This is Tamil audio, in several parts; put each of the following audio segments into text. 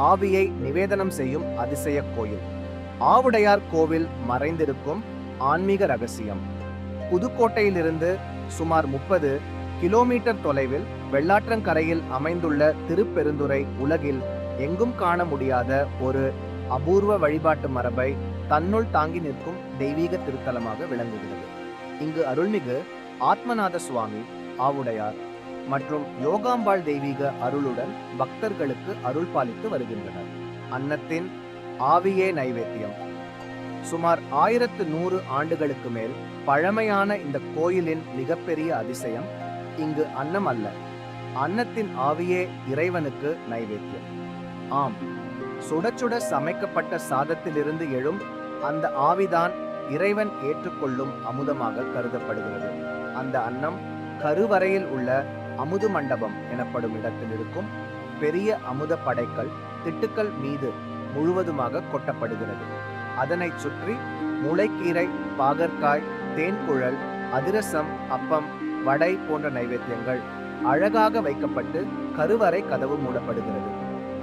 ஆவியை நிவேதனம் செய்யும் அதிசய கோயில். ஆவுடையார் கோவில் மறைந்திருக்கும் ஆன்மீக ரகசியம். புதுக்கோட்டையிலிருந்து சுமார் 30 கிலோமீட்டர் தொலைவில் வெள்ளாற்றங்கரையில் அமைந்துள்ள திருப்பெருந்துறை உலகில் எங்கும் காண முடியாத ஒரு அபூர்வ வழிபாட்டு மரபை தன்னுள் தாங்கி நிற்கும் தெய்வீக திருத்தலமாக விளங்குகிறது. இங்கு அருள்மிகு ஆத்மநாத சுவாமி, ஆவுடையார் மற்றும் யோகாம்பாள் தெய்வீக அருளுடன் பக்தர்களுக்கு அருள் பாலித்து வருகின்றனர். அன்னத்தின் ஆவியே நைவேத்தியம். சுமார் 1100 ஆண்டுகளுக்கு மேல் பழமையான இந்த கோயிலின் மிகப்பெரிய அதிசயம் இங்கு அன்னம் அல்ல, அன்னத்தின் ஆவியே இறைவனுக்கு நைவேத்தியம். ஆம், சுட சுட சமைக்கப்பட்ட சாதத்திலிருந்து எழும் அந்த ஆவிதான் இறைவன் ஏற்றுக்கொள்ளும் அமுதமாக கருதப்படுகிறது. அந்த அன்னம் கருவறையில் உள்ள அமுது மண்டபம் எனப்படும் இடத்தில் இருக்கும் பெரிய அமுத படைக்கல் திட்டுக்கள் மீது முழுவதுமாக கொட்டப்படுகிறது. அதனை சுற்றி முளைக்கீரை, பாகற்காய், தேன்குழல், அதிரசம், அப்பம், வடை போன்ற நைவேத்தியங்கள் அழகாக வைக்கப்பட்டு கருவறை கதவு மூடப்படுகிறது.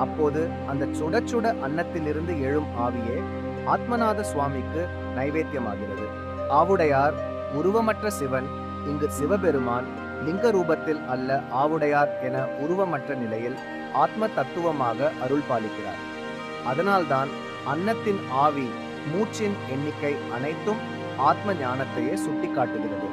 அப்போது அந்த சுட சுட அன்னத்திலிருந்து எழும் ஆவியே ஆத்மநாத சுவாமிக்கு நைவேத்தியமாகிறது. ஆவுடையார் உருவமற்ற சிவன். இங்கு சிவபெருமான் லிங்க ரூபத்தில் அல்ல, ஆவுடையார் என உருவமற்ற நிலையில் ஆத்ம தத்துவமாக அருள் பாலிக்கிறார். அதனால்தான் அன்னத்தின் ஆவி, மூச்சின் எண்ணிக்கை அனைத்தும் ஆத்ம ஞானத்தையே சுட்டி காட்டுகிறது.